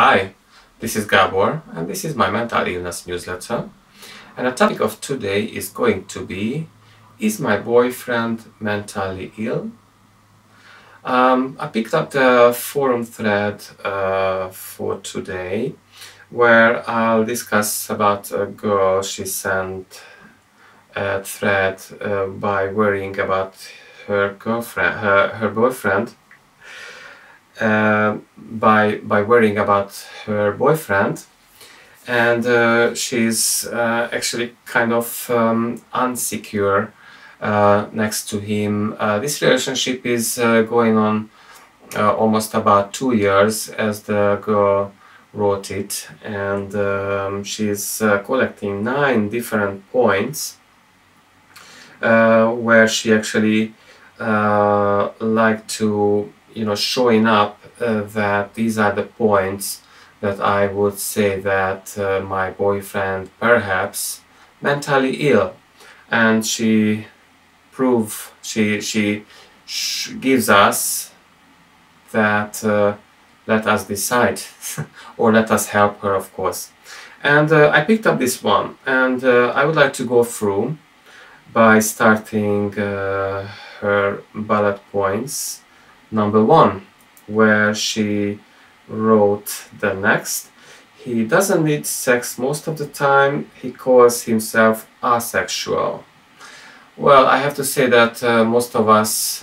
Hi, this is Gabor and this is my mental illness newsletter, and the topic of today is going to be: is my boyfriend mentally ill? I picked up the forum thread for today, where I'll discuss about a girl. She sent a thread by worrying about her girlfriend, her boyfriend, by worrying about her boyfriend, and she's actually kind of unsecure next to him. This relationship is going on almost about 2 years, as the girl wrote it, and she's collecting 9 different points where she actually like to, showing up that these are the points that I would say that my boyfriend perhaps mentally ill, and she gives us that let us decide or let us help her, of course. And I picked up this one, and I would like to go through by starting her bullet points. Number 1, where she wrote the next: he doesn't need sex most of the time, he calls himself asexual. Well, I have to say that most of us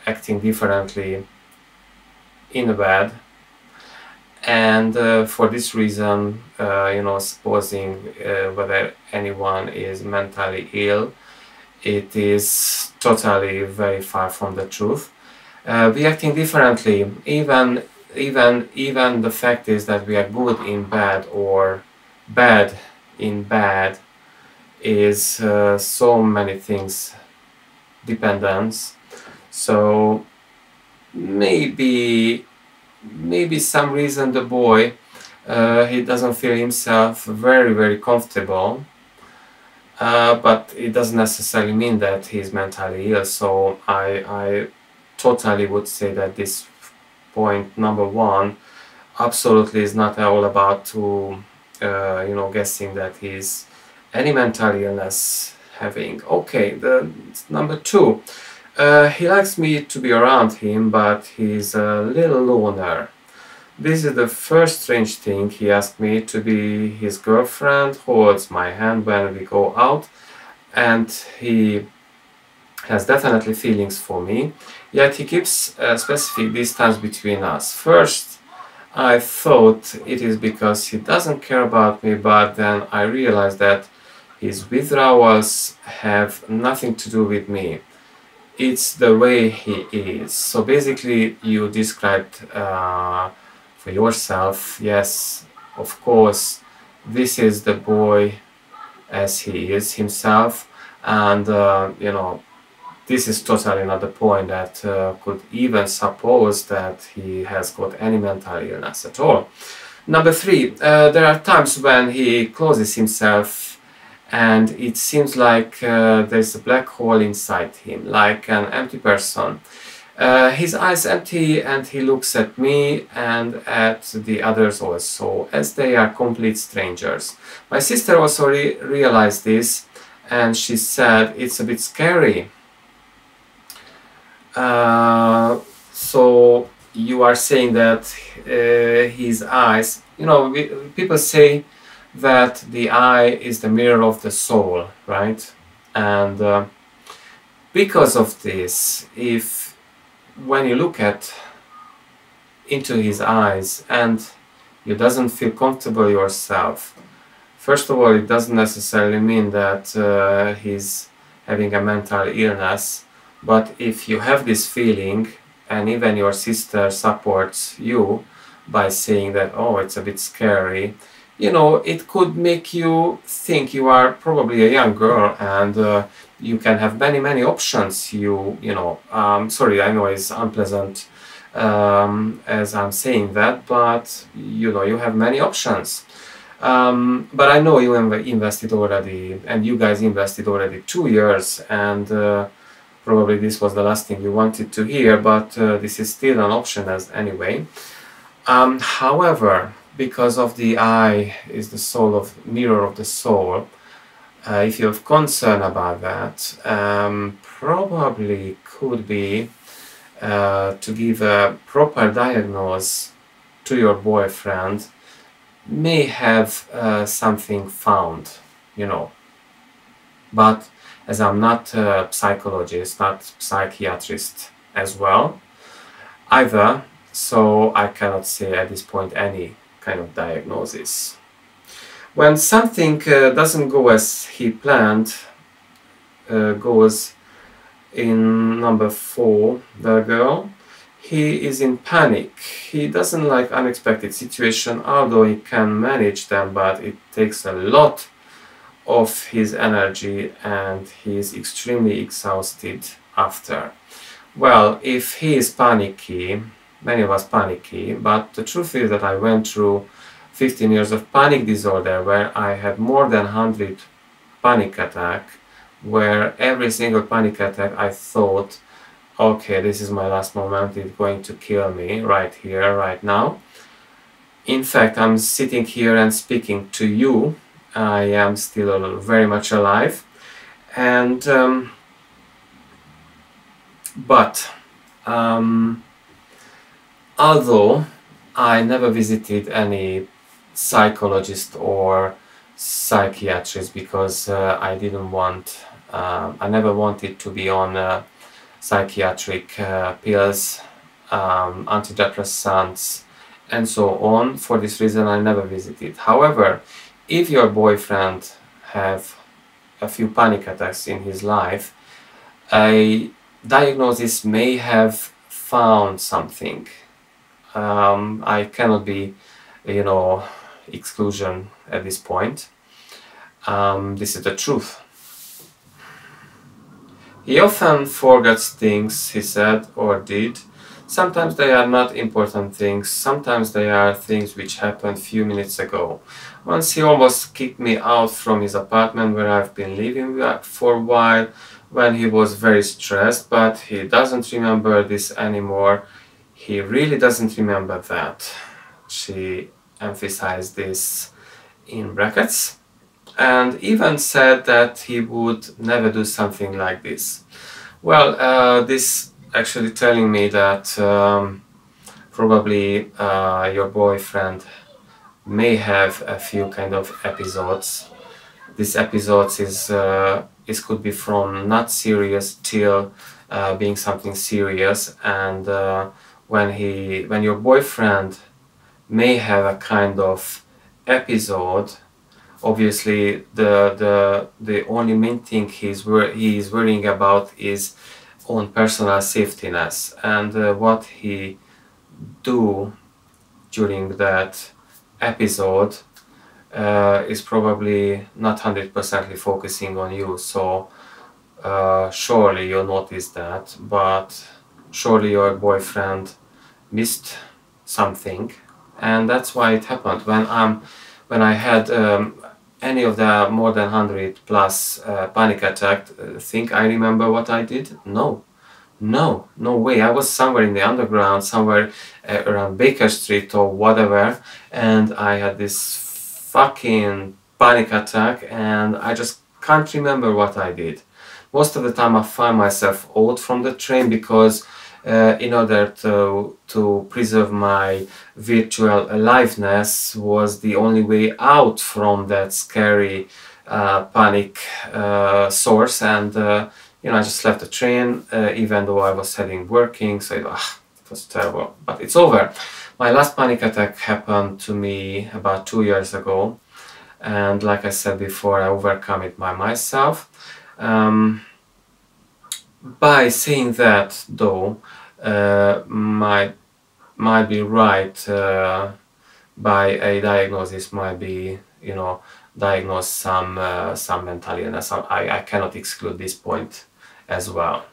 acting differently in the bed, and for this reason, supposing whether anyone is mentally ill, it is totally very far from the truth. We acting differently. Even the fact is that we are good in bed or bad in bed is so many things dependence. So maybe some reason the boy he doesn't feel himself very comfortable, but it doesn't necessarily mean that he's mentally ill. So I totally would say that this point number 1 absolutely is not all about to guessing that he's any mental illness having. Okay, the number 2, he likes me to be around him, but he's a little loner. This is the first strange thing. He asked me to be his girlfriend, holds my hand when we go out, and he has definitely feelings for me, yet he keeps a specific distance between us. First, I thought it is because he doesn't care about me, but then I realized that his withdrawals have nothing to do with me. It's the way he is. So basically, you described for yourself, yes, of course, this is the boy as he is himself, and this is totally not the point that could even suppose that he has got any mental illness at all. Number 3, there are times when he closes himself and it seems like there's a black hole inside him, like an empty person. His eyes empty and he looks at me and at the others also, as they are complete strangers. My sister also realized this, and she said it's a bit scary. So you are saying that his eyes, people say that the eye is the mirror of the soul, right? And because of this, when you look into his eyes and you doesn't feel comfortable yourself, first of all, it doesn't necessarily mean that he's having a mental illness. But if you have this feeling, and even your sister supports you by saying that, oh, it's a bit scary, it could make you think you are probably a young girl, and you can have many options. Sorry, I know it's unpleasant as I'm saying that, but you have many options. But I know you invested already, and you guys invested already 2 years, and probably this was the last thing you wanted to hear, but this is still an option as anyway. However, because of the eye is the soul of mirror of the soul. If you have concern about that, probably could be to give a proper diagnosis to your boyfriend, may have something found, you know. But as I'm not a psychologist, not psychiatrist as well, either, so I cannot say at this point any kind of diagnosis. When something doesn't go as he planned, goes in number 4, the girl, he is in panic. He doesn't like unexpected situations, although he can manage them, but it takes a lot of his energy and he is extremely exhausted after. Well, if he is panicky, many of us panicky, but the truth is that I went through 15 years of panic disorder where I had more than 100 panic attacks, where every single panic attack I thought, okay, this is my last moment, it's going to kill me right here, right now. In fact, I'm sitting here and speaking to you. I am still very much alive, and although I never visited any psychologist or psychiatrist because I didn't want, I never wanted to be on psychiatric pills, antidepressants, and so on. For this reason, I never visited. However, if your boyfriend have a few panic attacks in his life, a diagnosis may have found something. I cannot be, you know, exclusion at this point. This is the truth. He often forgets things he said or did. Sometimes they are not important things, sometimes they are things which happened few minutes ago. Once he almost kicked me out from his apartment where I've been living for a while when he was very stressed, but he doesn't remember this anymore. He really doesn't remember that. She emphasized this in brackets and even said that he would never do something like this. Well, this actually telling me that probably your boyfriend may have a few kind of episodes. These episodes is could be from not serious till being something serious, and when your boyfriend may have a kind of episode, obviously the only main thing he is worrying about is on personal safetyness, and what he do during that episode is probably not 100% focusing on you. So surely you'll notice that, but surely your boyfriend missed something, and that's why it happened. When I had any of the more than 100 plus panic attack, think I remember what I did? No, no way. I was somewhere in the underground, somewhere around Baker Street or whatever, and I had this fucking panic attack and I just can't remember what I did. Most of the time I find myself out from the train because in order to preserve my virtual aliveness was the only way out from that scary panic source, and you know, I just left the train even though I was working, so it was terrible, but it's over. My last panic attack happened to me about 2 years ago, and like I said before, I overcome it by myself. By saying that, though, might be right. By a diagnosis might be, you know, diagnose some mental illness. I cannot exclude this point as well.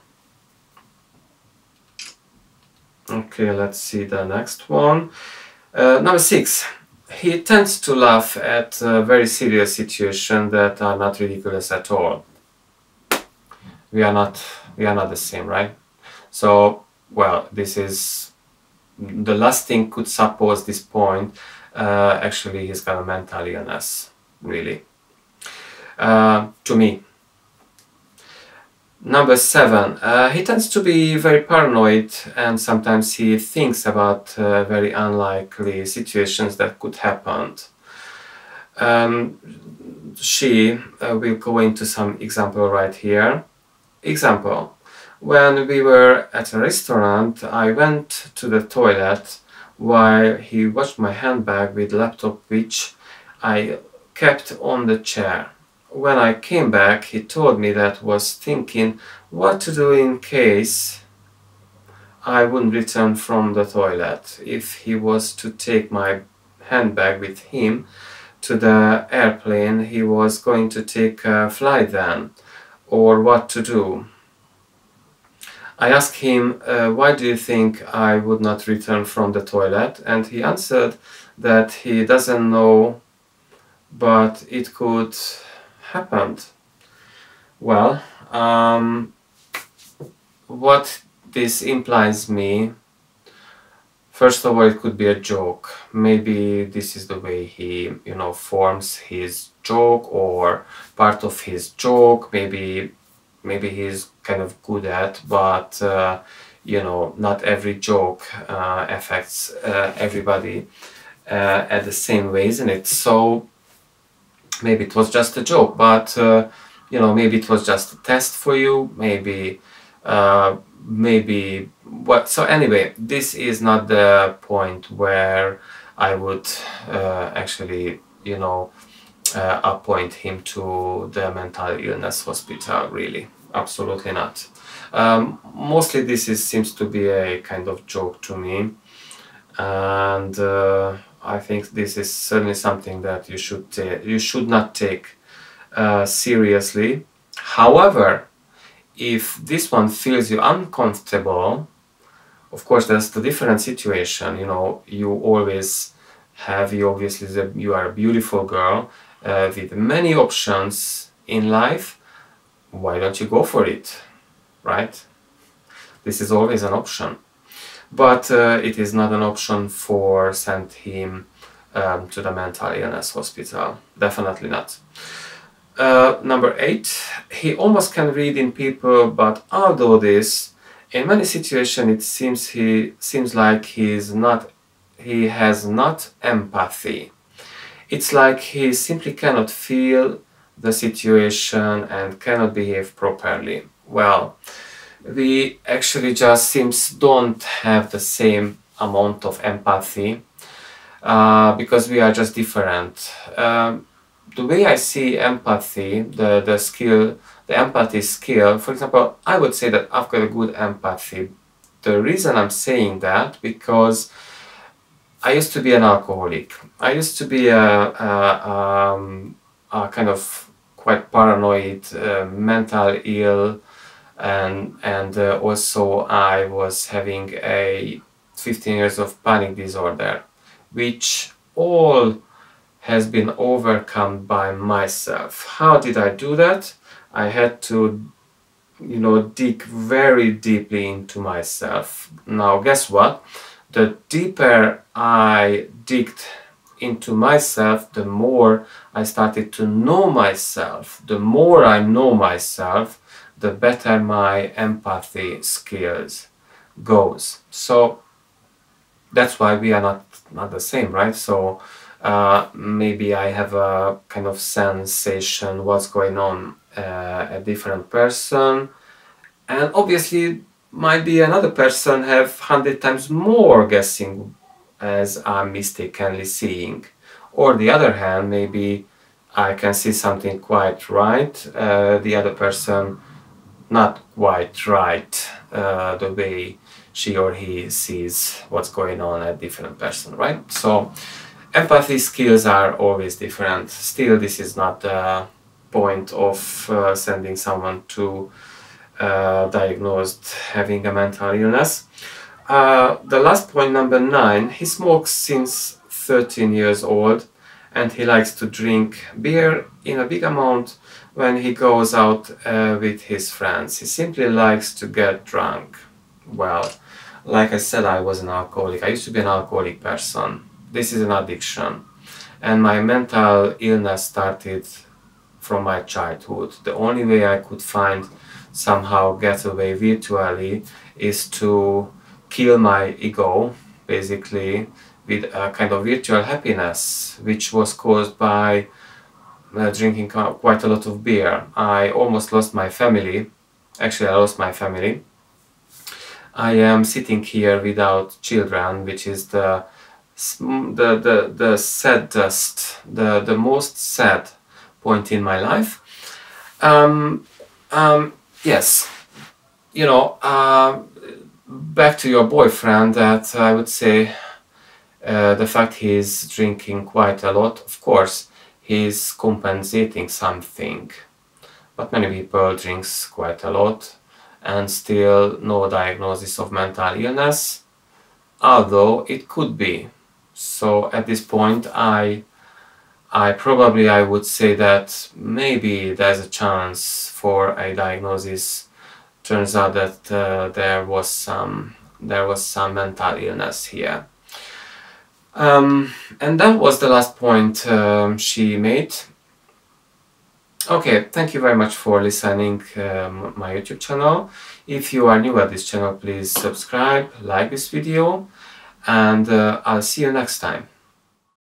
Okay, let's see the next one. Number 6. He tends to laugh at very serious situations that are not ridiculous at all. We are not the same, right? So, well, this is the last thing could suppose this point. actually he's got a mental illness, really, to me. Number 7, he tends to be very paranoid, and sometimes he thinks about very unlikely situations that could happen. She will go into some example right here. Example: when we were at a restaurant, I went to the toilet while he watched my handbag with laptop, which I kept on the chair. When I came back, he told me that was thinking what to do in case I wouldn't return from the toilet, if he was to take my handbag with him to the airplane he was going to take a flight then, or what to do. I asked him, why do you think I would not return from the toilet? And he answered that he doesn't know, but it could happen. Well, what this implies me, first of all, it could be a joke. Maybe this is the way he, forms his joke, or part of his joke. Maybe he's kind of good at, but not every joke affects everybody at the same way, isn't it? So maybe it was just a joke, but maybe it was just a test for you. Maybe what. So anyway, this is not the point where I would actually appoint him to the mental illness hospital, really. Absolutely not. Mostly this seems to be a kind of joke to me, and I think this is certainly something that you should not take seriously. However, if this one feels you uncomfortable, of course that's the different situation. You always have, you are a beautiful girl with many options in life. Why don't you go for it, right? This is always an option, but it is not an option for send him to the mental illness hospital. Definitely not. Number 8, he almost can read in people, but although this, in many situations it seems like he has not empathy. It's like he simply cannot feel the situation and cannot behave properly. Well, we actually just don't have the same amount of empathy because we are just different. The way I see empathy, the empathy skill, for example, I would say that I've got a good empathy. The reason I'm saying that, because I used to be an alcoholic. I used to be a kind of quite paranoid, mental ill, and also I was having a 15 years of panic disorder, which all has been overcome by myself. How did I do that? I had to, dig very deeply into myself. Now, guess what? The deeper I digged into myself, the more I started to know myself. The more I know myself, the better my empathy skills goes. So that's why we are not the same, right? So maybe I have a kind of sensation what's going on a different person, and obviously might be another person have 100 times more guessing as I'm mistakenly seeing. Or the other hand, maybe I can see something quite right, the other person not quite right, the way she or he sees what's going on at different person, right? So empathy skills are always different. Still, this is not the point of sending someone to diagnosed having a mental illness. The last point, number 9, he smokes since 13 years old, and he likes to drink beer in a big amount when he goes out with his friends. He simply likes to get drunk. Well, like I said, I was an alcoholic. I used to be an alcoholic person. this is an addiction. And my mental illness started from my childhood. The only way I could find somehow get away virtually is to kill my ego, basically, with a kind of virtual happiness, which was caused by drinking quite a lot of beer. I almost lost my family. Actually, I lost my family. I am sitting here without children, which is the saddest, the most sad point in my life. Yes, you know, back to your boyfriend, that I would say the fact he's drinking quite a lot, of course, he's compensating something. But many people drinks quite a lot and still no diagnosis of mental illness, although it could be. So at this point I would say that maybe there's a chance for a diagnosis. Turns out that there was some mental illness here. And that was the last point she made. Okay, thank you very much for listening my YouTube channel. If you are new at this channel, please subscribe, like this video, and I'll see you next time.